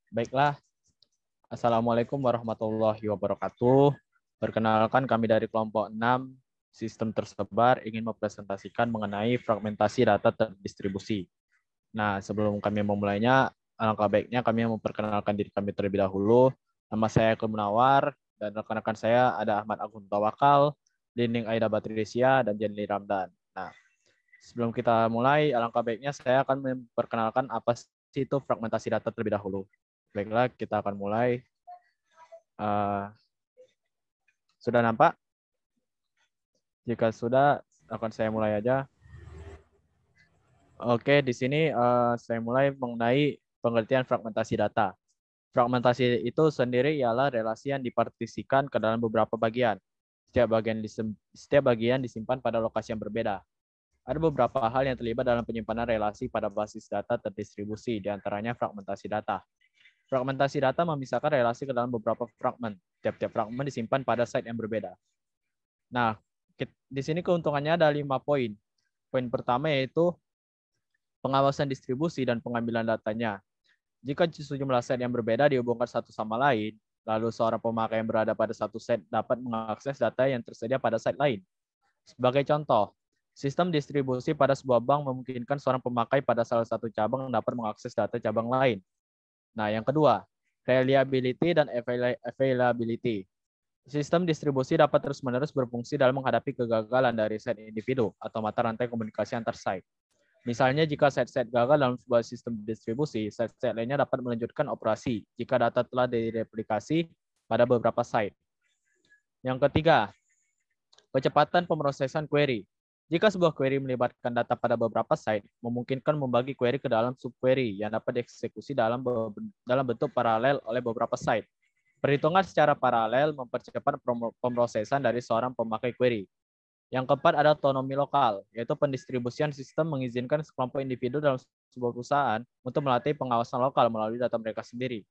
Baiklah, Assalamualaikum warahmatullahi wabarakatuh. Perkenalkan kami dari kelompok 6 sistem tersebar ingin mempresentasikan mengenai fragmentasi data terdistribusi. Nah, sebelum kami memulainya, alangkah baiknya kami memperkenalkan diri kami terlebih dahulu. Nama saya Eko Munawar, dan rekan-rekan saya ada Ahmad Agung Tawakal, Dinding Aida Batricia, dan Jenny Ramdan. Nah, sebelum kita mulai, alangkah baiknya saya akan memperkenalkan apa sih itu fragmentasi data terlebih dahulu. Baiklah, kita akan mulai. Sudah nampak? Jika sudah, akan saya mulai aja. Oke, di sini saya mulai mengenai pengertian fragmentasi data. Fragmentasi itu sendiri ialah relasi yang dipartisikan ke dalam beberapa bagian. Setiap bagian disimpan pada lokasi yang berbeda. Ada beberapa hal yang terlibat dalam penyimpanan relasi pada basis data terdistribusi, diantaranya fragmentasi data. Fragmentasi data memisahkan relasi ke dalam beberapa fragmen. Tiap-tiap fragmen disimpan pada site yang berbeda. Nah, di sini keuntungannya ada 5 poin. Poin pertama yaitu pengawasan distribusi dan pengambilan datanya. Jika sejumlah set yang berbeda dihubungkan satu sama lain, lalu seorang pemakai yang berada pada satu set dapat mengakses data yang tersedia pada set lain. Sebagai contoh, sistem distribusi pada sebuah bank memungkinkan seorang pemakai pada salah satu cabang dapat mengakses data cabang lain. Nah, yang kedua, reliability dan availability. Sistem distribusi dapat terus-menerus berfungsi dalam menghadapi kegagalan dari set individu atau mata rantai komunikasi antar site. Misalnya, jika set-set gagal dalam sebuah sistem distribusi, set-set lainnya dapat melanjutkan operasi jika data telah direplikasi pada beberapa site. Yang ketiga, kecepatan pemrosesan query. Jika sebuah query melibatkan data pada beberapa site, memungkinkan membagi query ke dalam subquery yang dapat dieksekusi dalam bentuk paralel oleh beberapa site. Perhitungan secara paralel mempercepat pemrosesan dari seorang pemakai query. Yang keempat ada otonomi lokal, yaitu pendistribusian sistem mengizinkan sekelompok individu dalam sebuah perusahaan untuk melatih pengawasan lokal melalui data mereka sendiri.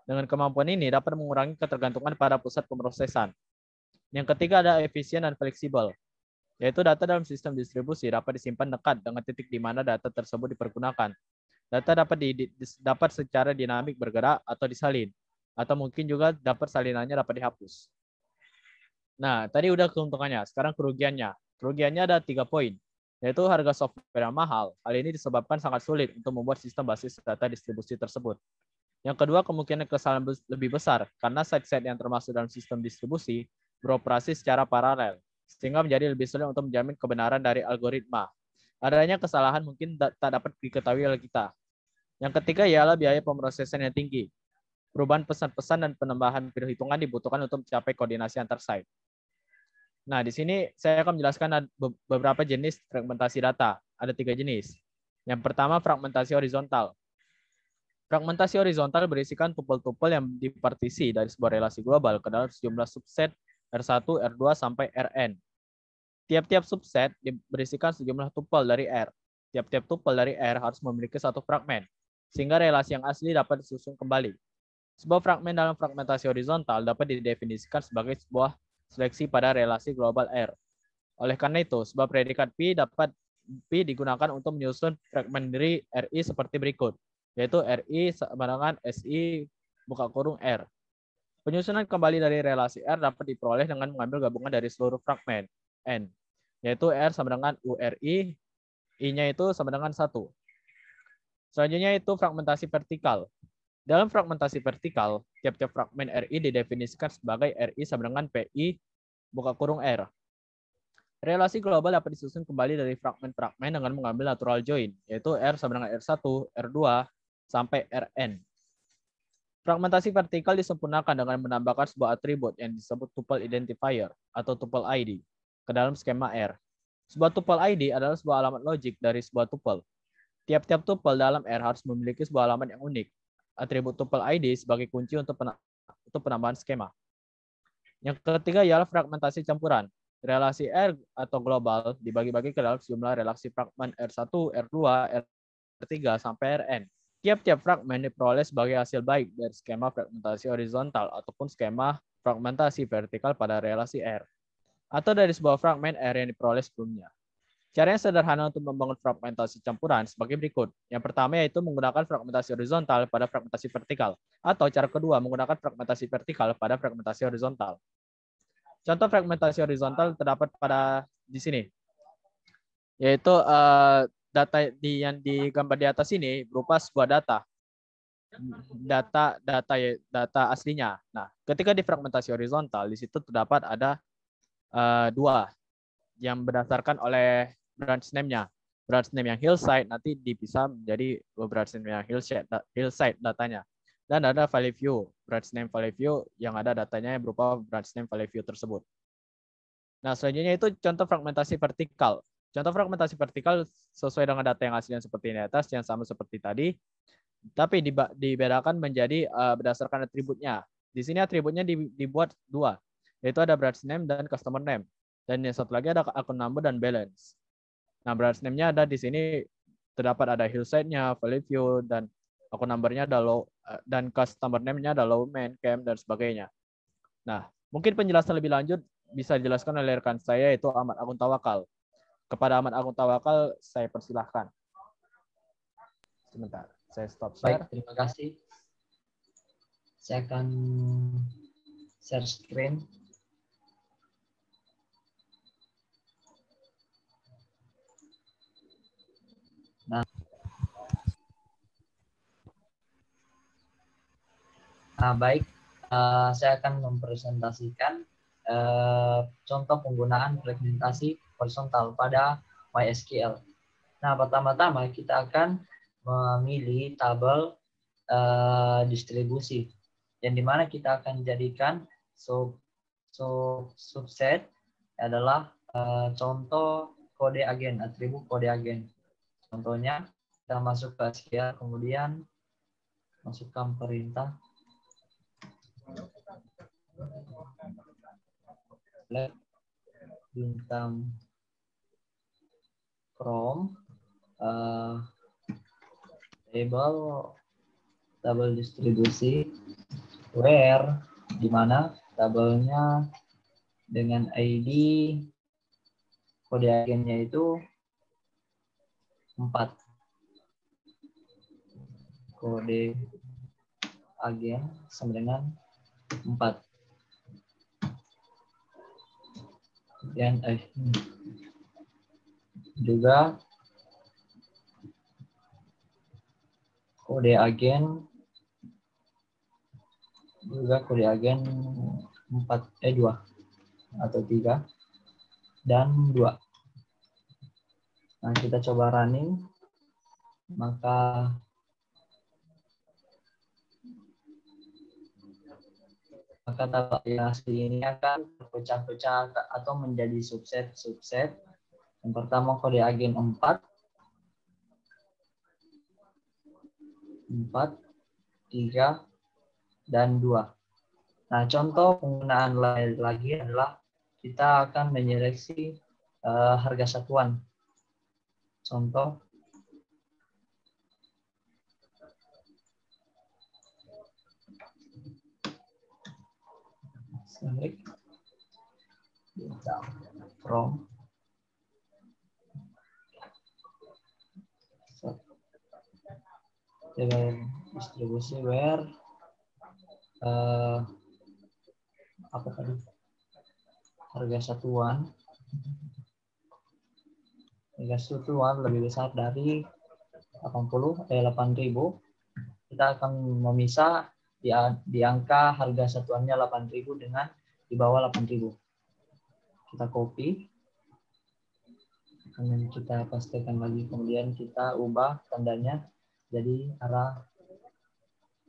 Dengan kemampuan ini dapat mengurangi ketergantungan pada pusat pemrosesan. Yang ketiga ada efisien dan fleksibel, yaitu data dalam sistem distribusi dapat disimpan dekat dengan titik di mana data tersebut dipergunakan. Data dapat secara dinamik bergerak atau disalin, atau mungkin juga dapat salinannya dapat dihapus. Nah, tadi udah keuntungannya, sekarang kerugiannya. Kerugiannya ada 3 poin, yaitu harga software yang mahal. Hal ini disebabkan sangat sulit untuk membuat sistem basis data distribusi tersebut. Yang kedua, kemungkinan kesalahan lebih besar, karena site-site yang termasuk dalam sistem distribusi beroperasi secara paralel, sehingga menjadi lebih sulit untuk menjamin kebenaran dari algoritma. Adanya kesalahan mungkin tak dapat diketahui oleh kita. Yang ketiga ialah biaya pemrosesan yang tinggi. Perubahan pesan-pesan dan penambahan perhitungan dibutuhkan untuk mencapai koordinasi antar site. Nah, di sini saya akan menjelaskan beberapa jenis fragmentasi data. Ada 3 jenis. Yang pertama, fragmentasi horizontal. Fragmentasi horizontal berisikan tupel-tupel yang dipartisi dari sebuah relasi global ke dalam sejumlah subset R1, R2, sampai Rn. Tiap-tiap subset berisikan sejumlah tupel dari R. Tiap-tiap tupel dari R harus memiliki satu fragmen, sehingga relasi yang asli dapat disusun kembali. Sebuah fragmen dalam fragmentasi horizontal dapat didefinisikan sebagai sebuah seleksi pada relasi global R. Oleh karena itu, sebuah predikat P digunakan untuk menyusun fragmen dari RI seperti berikut, yaitu RI sama dengan SI buka kurung R. Penyusunan kembali dari relasi R dapat diperoleh dengan mengambil gabungan dari seluruh fragmen N, yaitu R sama dengan URI, I-nya itu sama dengan 1. Selanjutnya itu fragmentasi vertikal. Dalam fragmentasi vertikal, tiap-tiap fragmen RI didefinisikan sebagai RI sama dengan PI buka kurung R. Relasi global dapat disusun kembali dari fragmen-fragmen dengan mengambil natural join, yaitu R sama dengan R1, R2, sampai Rn. Fragmentasi vertikal disempurnakan dengan menambahkan sebuah atribut yang disebut tuple identifier atau tuple ID ke dalam skema R. Sebuah tuple ID adalah sebuah alamat logik dari sebuah tuple. Tiap-tiap tuple dalam R harus memiliki sebuah alamat yang unik. Atribut tuple ID sebagai kunci untuk penambahan skema. Yang ketiga ialah fragmentasi campuran. Relasi R atau global dibagi-bagi ke dalam sejumlah relasi fragmen R1, R2, R3, sampai Rn. Tiap-tiap fragmen diperoleh sebagai hasil baik dari skema fragmentasi horizontal ataupun skema fragmentasi vertikal pada relasi R, atau dari sebuah fragmen R yang diperoleh sebelumnya. Caranya sederhana untuk membangun fragmentasi campuran sebagai berikut. Yang pertama yaitu menggunakan fragmentasi horizontal pada fragmentasi vertikal. Atau cara kedua, menggunakan fragmentasi vertikal pada fragmentasi horizontal. Contoh fragmentasi horizontal terdapat pada di sini. Yaitu data yang digambar di atas ini berupa sebuah data aslinya. Nah, ketika di fragmentasi horizontal, di situ terdapat ada dua yang berdasarkan oleh branch name-nya. Branch name yang hillside nanti dipisah menjadi branch name yang hillside datanya. Dan ada valley view, branch name valley view yang ada datanya yang berupa branch name valley view tersebut. Nah, selanjutnya itu contoh fragmentasi vertikal. Contoh fragmentasi vertikal sesuai dengan data yang asli yang seperti ini atas, yang sama seperti tadi, tapi dibedakan menjadi berdasarkan atributnya. Di sini atributnya dibuat dua, yaitu ada branch name dan customer name. Dan yang satu lagi ada akun number dan balance. Nah, branch name-nya ada di sini terdapat ada hillside-nya, valley view, dan akun number-nya ada low, dan customer name-nya ada low man, camp, dan sebagainya. Nah, mungkin penjelasan lebih lanjut bisa dijelaskan oleh rekan saya yaitu Ahmad Agung Tawakal. Kepada Ahmad Agung Tawakal saya persilahkan. Sebentar, saya stop share. Baik, terima kasih. Saya akan share screen. Nah, baik, saya akan mempresentasikan contoh penggunaan fragmentasi horizontal pada MySQL. Nah, pertama-tama kita akan memilih tabel distribusi, yang dimana kita akan jadikan subset adalah contoh kode agen, atribut kode agen. Contohnya, kita masuk ke SQL, kemudian masukkan perintah bintang from tabel distribusi where, di mana tabelnya dengan ID kode agennya itu 4. Kode agen sama dengan 4. Dan juga kode agen 2 atau 3 dan 2. Nah, kita coba running, maka tabel yang asli ini akan terpecah-pecah atau menjadi subset. Yang pertama kode agen 4, 3, dan 2. Nah, contoh penggunaan lain lagi adalah kita akan menyeleksi harga satuan. Contoh, select from distribusi where apa tadi, harga satuan lebih besar dari 8.000, kita akan memisah di angka harga satuannya 8.000 dengan di bawah 8.000. Kita copy, kemudian kita pastekan lagi, kemudian kita ubah tandanya jadi arah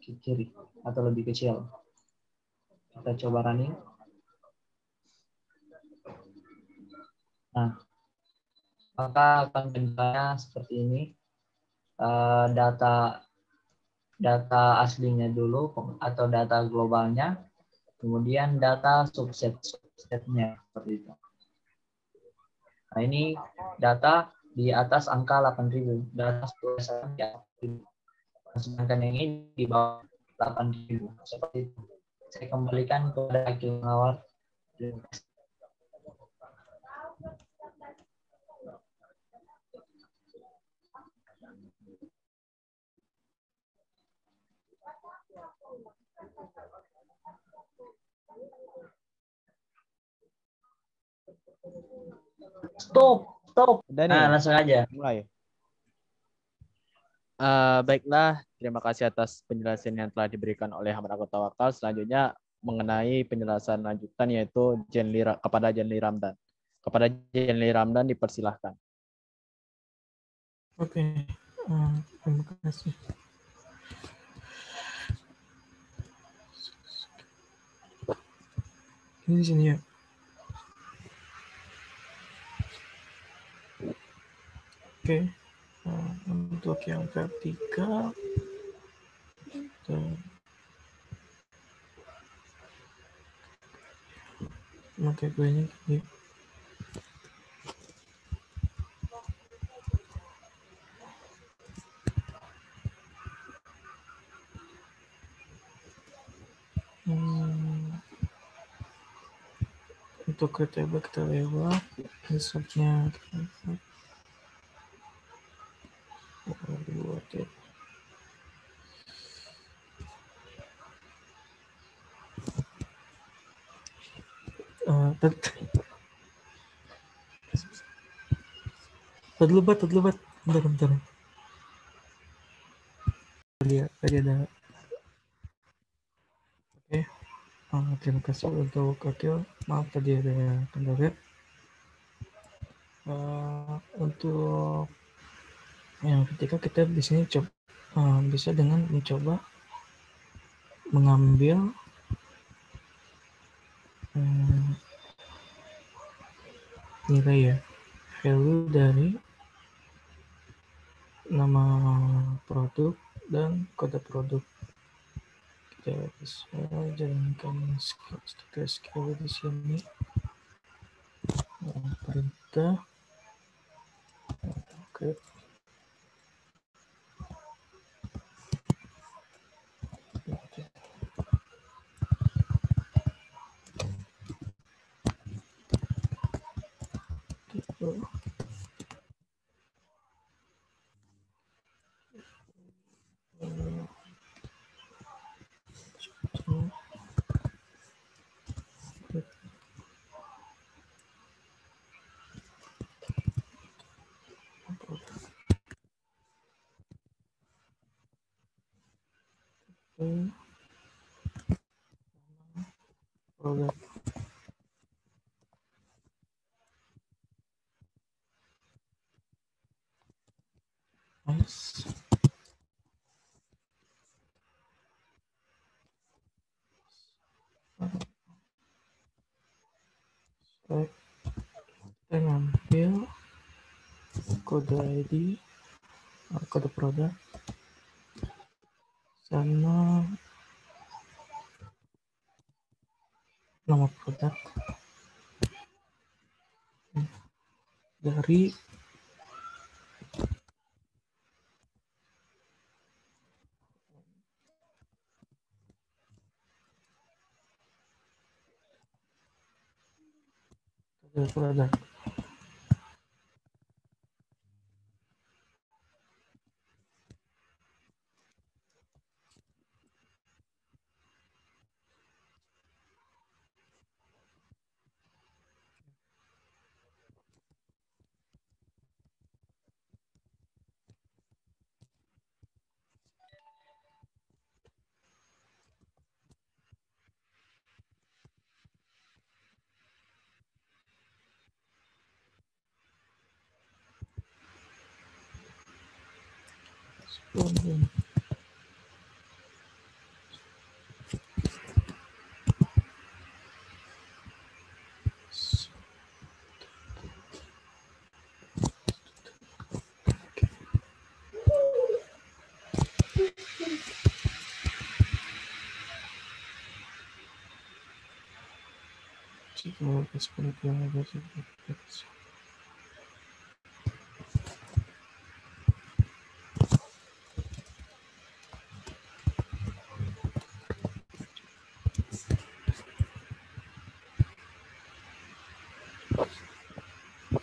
ke kiri atau lebih kecil. Kita coba running. Nah, maka akan bentuknya seperti ini. Data aslinya dulu atau data globalnya, kemudian data subsetnya seperti itu. Nah, ini data di atas angka 8.000, data di atas 8.000. Sedangkan yang ini di bawah 8.000. Seperti itu. Saya kembalikan kepada Akil Mawar. Stop. Udah nih, Nah, langsung aja. mulai. Baiklah, terima kasih atas penjelasan yang telah diberikan oleh Ahmad Agung Tawakal. Selanjutnya mengenai penjelasan lanjutan yaitu kepada Jenli Ramdan. Kepada Jenli Ramdan dipersilahkan. Oke, terima kasih. Ini di sini ya. Oke, untuk yang vertikal, oke, gue gini. Untuk kriteria kita lewat, besoknya terlebat, bentar. Tadi ada. Oke, terima kasih untuk Akil. Maaf tadi ada kendala. Untuk yang ketika kita di sini bisa dengan mencoba mengambil nilai ya, value dari nama produk dan kode produk. Kita bisa jalankan skill di sini. Perintah. Oke. Produk. Nice. Kita ngambil kode ID, kode produk, sama nama produk dari produk.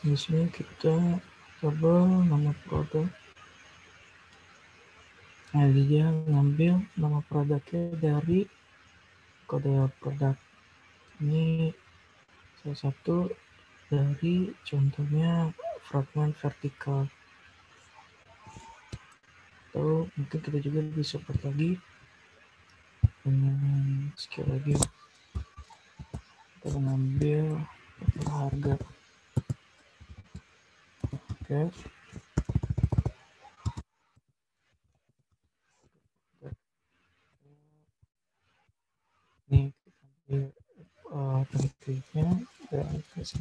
Di sini kita coba nama produk Nah, dia ngambil nama produknya dari kode produk. Ini salah satu dari contohnya fragment vertikal. Atau mungkin kita juga bisa support lagi dengan skill lagi. Kita mengambil harga. Oke. Ini kita ambil kliknya dan kasih.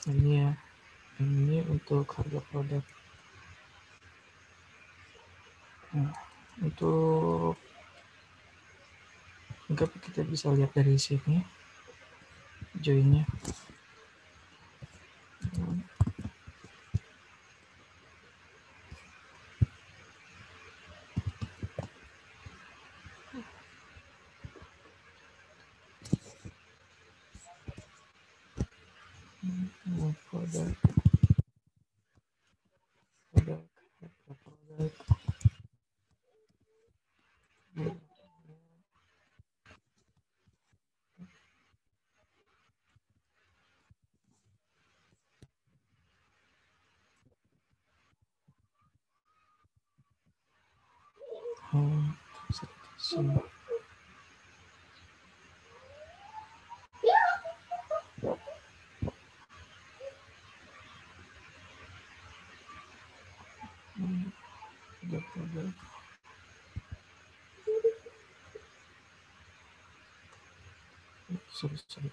Ini ya, ini untuk harga produk. Nah, untuk enggak kita bisa lihat dari sini joinnya. Produk produk. Sini. Produk. Sorry.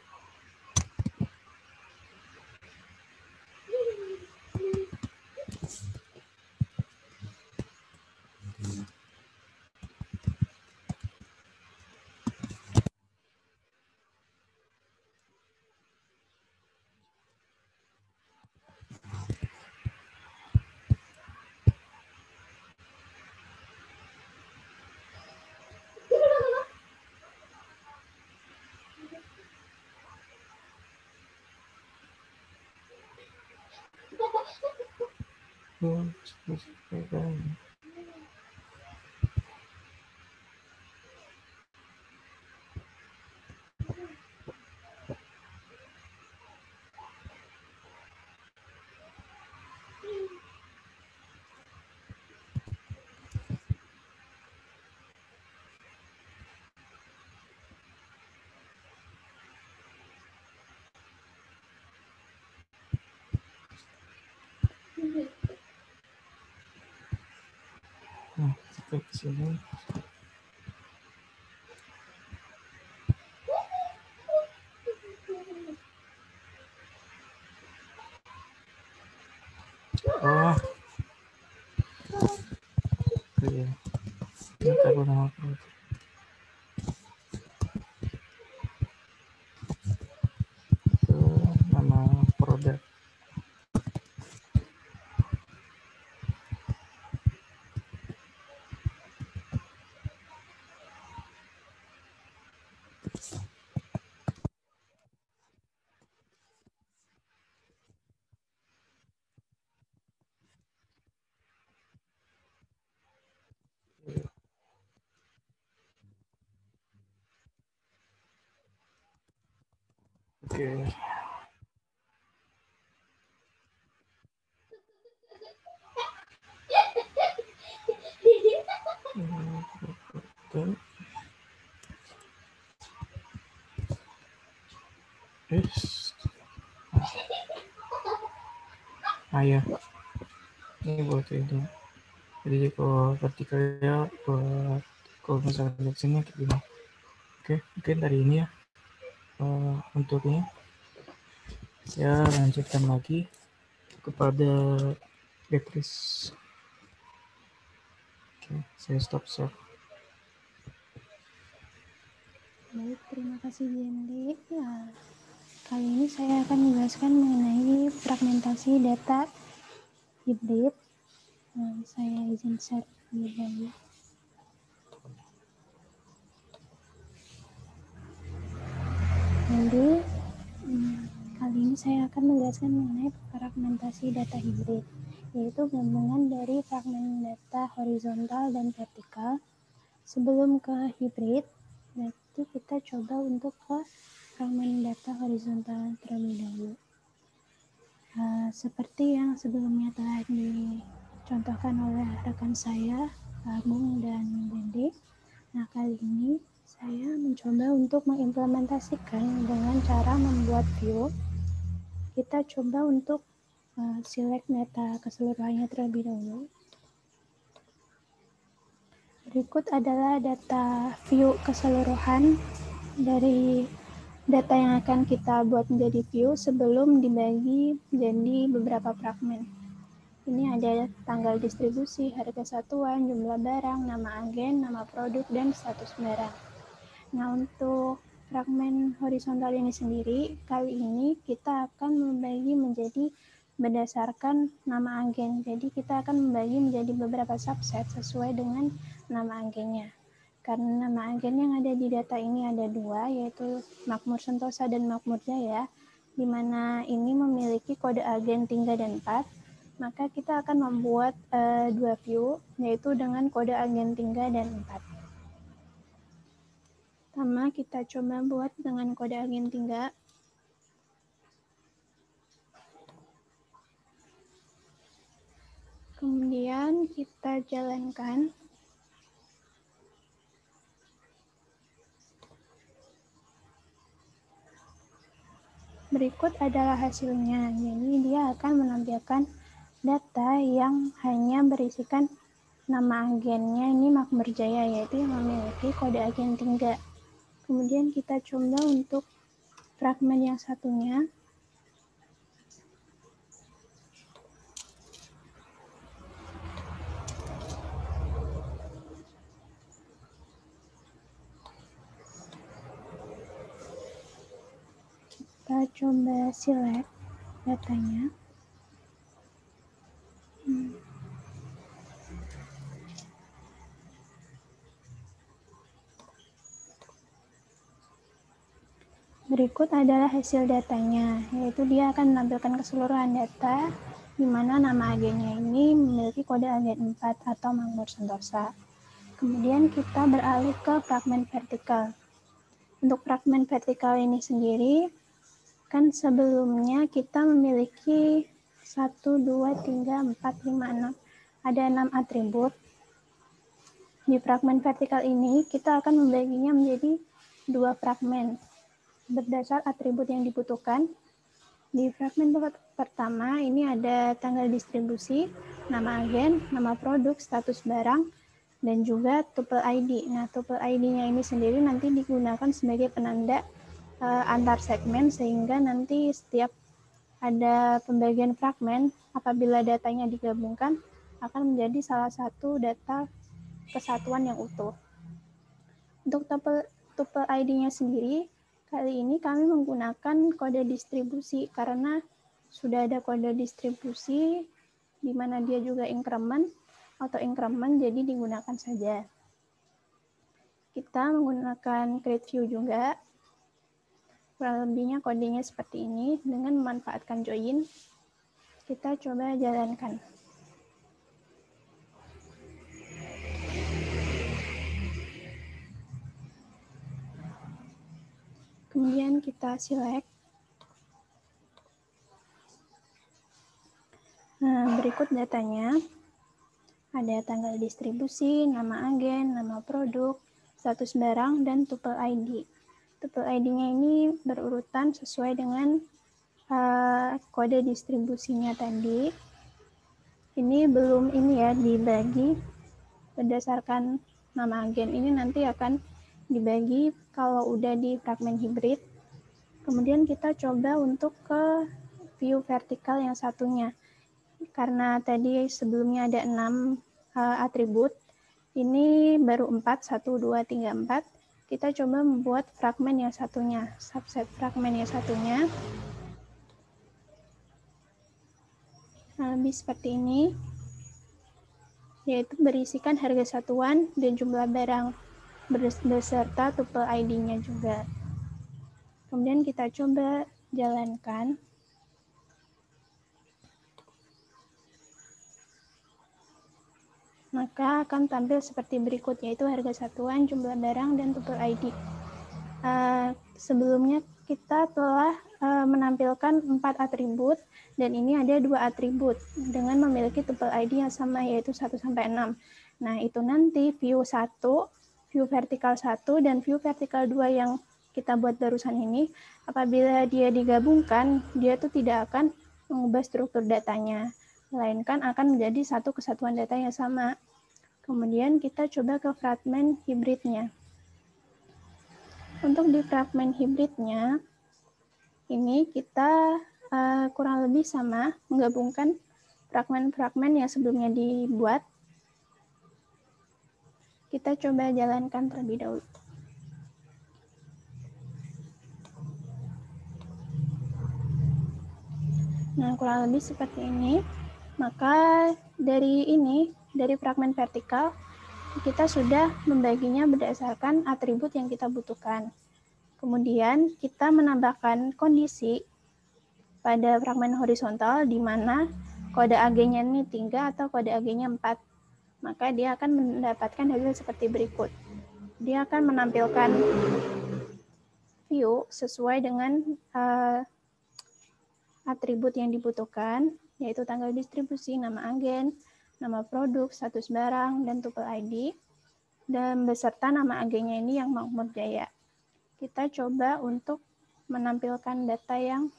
Nah, kita ke sini. Oh, iya. Ini taruh nama produk. Itu nama produk. Oke. Yes. Ya. Ini buat itu. Jadi kalau vertikalnya buat kalau misalnya di sini kayak gini. Oke, mungkin dari ini ya. Untuk ini, saya lanjutkan lagi kepada Beatrice. Oke, saya stop share. Baik, terima kasih Jendi. Kali ini saya akan menjelaskan mengenai fragmentasi data hibrid. Saya izin share terlebih dahulu. Jadi, kali ini saya akan menjelaskan mengenai fragmentasi data hibrid, yaitu gabungan dari fragmen data horizontal dan vertikal. Sebelum ke hibrid, berarti kita coba untuk ke fragmen data horizontal terlebih dahulu. Seperti yang sebelumnya telah dicontohkan oleh rekan saya, Agung dan Dende. Nah, kali ini saya mencoba untuk mengimplementasikan dengan cara membuat view. Kita coba untuk select data keseluruhannya terlebih dahulu. Berikut adalah data view keseluruhan dari data yang akan kita buat menjadi view sebelum dibagi menjadi beberapa fragmen. Ini ada tanggal distribusi, harga satuan, jumlah barang, nama agen, nama produk, dan status barang. Nah, untuk fragmen horizontal ini sendiri, kali ini kita akan membagi menjadi berdasarkan nama agen. Jadi kita akan membagi menjadi beberapa subset sesuai dengan nama agennya. Karena nama agen yang ada di data ini ada dua, yaitu Makmur Sentosa dan Makmur Jaya, di mana ini memiliki kode agen 3 dan 4, maka kita akan membuat dua view, yaitu dengan kode agen 3 dan 4. Pertama, kita coba buat dengan kode agen 3. Kemudian kita jalankan. Berikut adalah hasilnya. Jadi dia akan menampilkan data yang hanya berisikan nama agennya ini Makmur Jaya, yaitu yang memiliki kode agen 3. Kemudian kita coba untuk fragmen yang satunya. Kita coba select datanya. Berikut adalah hasil datanya, yaitu dia akan menampilkan keseluruhan data di mana nama agennya ini memiliki kode agen 4 atau Makmur Sentosa. Kemudian kita beralih ke fragmen vertikal. Untuk fragmen vertikal ini sendiri, kan sebelumnya kita memiliki 1, 2, 3, 4, 5, 6. Ada 6 atribut. Di fragmen vertikal ini, kita akan membaginya menjadi 2 fragmen berdasar atribut yang dibutuhkan. Di fragmen pertama, ini ada tanggal distribusi, nama agen, nama produk, status barang, dan juga tuple ID. Nah, tuple ID-nya ini sendiri nanti digunakan sebagai penanda antar segmen, sehingga nanti setiap ada pembagian fragmen, apabila datanya digabungkan, akan menjadi salah satu data kesatuan yang utuh. Untuk tuple ID-nya sendiri, kali ini kami menggunakan kode distribusi karena sudah ada kode distribusi di mana dia juga increment, auto increment, jadi digunakan saja. Kita menggunakan create view juga. Kurang lebihnya kodenya seperti ini dengan memanfaatkan join. Kita coba jalankan. Kemudian kita select. Nah, berikut datanya. Ada tanggal distribusi, nama agen, nama produk, status barang, dan tuple ID. Tuple ID-nya ini berurutan sesuai dengan kode distribusinya tadi. Ini belum dibagi berdasarkan nama agen. Ini nanti akan dibagi kalau udah di fragmen hibrid. Kemudian kita coba untuk ke view vertikal yang satunya. Karena tadi sebelumnya ada 6 atribut, ini baru 4, 1, 2, 3, 4. Kita coba membuat fragmen yang satunya, subset fragmen yang satunya. Nah, lebih seperti ini, yaitu berisikan harga satuan dan jumlah barang beserta tuple ID-nya juga. Kemudian kita coba jalankan. Maka akan tampil seperti berikut, yaitu harga satuan, jumlah barang, dan tuple ID. Sebelumnya kita telah menampilkan 4 atribut, dan ini ada 2 atribut dengan memiliki tuple ID yang sama, yaitu 1-6. Nah, itu nanti view 1, view vertikal 1, dan view vertikal 2 yang kita buat barusan ini, apabila dia digabungkan, dia tuh tidak akan mengubah struktur datanya, melainkan akan menjadi satu kesatuan data yang sama. Kemudian kita coba ke fragmen hibridnya. Untuk di fragmen hibridnya, ini kita kurang lebih sama, menggabungkan fragmen-fragmen yang sebelumnya dibuat. Kita coba jalankan terlebih dahulu. Nah, kurang lebih seperti ini. Maka dari fragmen vertikal, kita sudah membaginya berdasarkan atribut yang kita butuhkan. Kemudian kita menambahkan kondisi pada fragmen horizontal di mana kode AG-nya ini 3 atau kode AG-nya 4. Maka dia akan mendapatkan hasil seperti berikut. Dia akan menampilkan view sesuai dengan atribut yang dibutuhkan, yaitu tanggal distribusi, nama agen, nama produk, status barang, dan tuple ID, dan beserta nama agennya ini yang Makmur Jaya. Kita coba untuk menampilkan data yang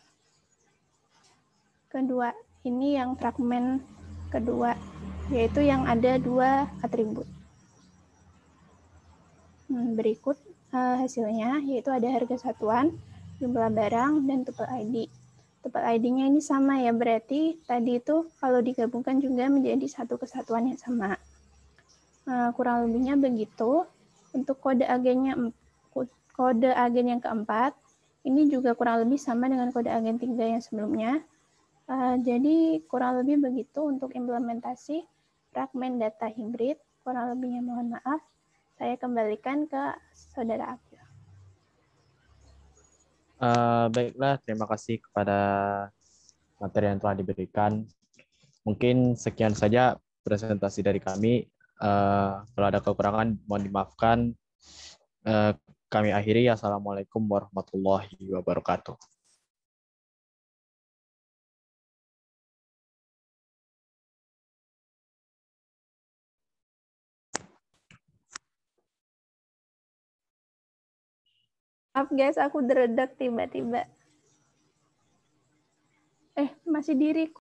kedua. Ini yang fragmen kedua, yaitu yang ada 2 atribut. Berikut hasilnya, yaitu ada harga satuan, jumlah barang, dan tuple ID. Tuple ID-nya ini sama ya, berarti tadi itu kalau digabungkan juga menjadi satu kesatuan yang sama. Kurang lebihnya begitu. Untuk kode agen yang keempat, ini juga kurang lebih sama dengan kode agen 3 yang sebelumnya. Jadi kurang lebih begitu untuk implementasi fragmen data hibrid. Kurang lebihnya mohon maaf. Saya kembalikan ke Saudara Akil. Baiklah, terima kasih kepada materi yang telah diberikan. Mungkin sekian saja presentasi dari kami. Kalau ada kekurangan, mohon dimaafkan. Kami akhiri. Assalamualaikum warahmatullahi wabarakatuh. Maaf guys, aku deredak tiba-tiba. Masih diri.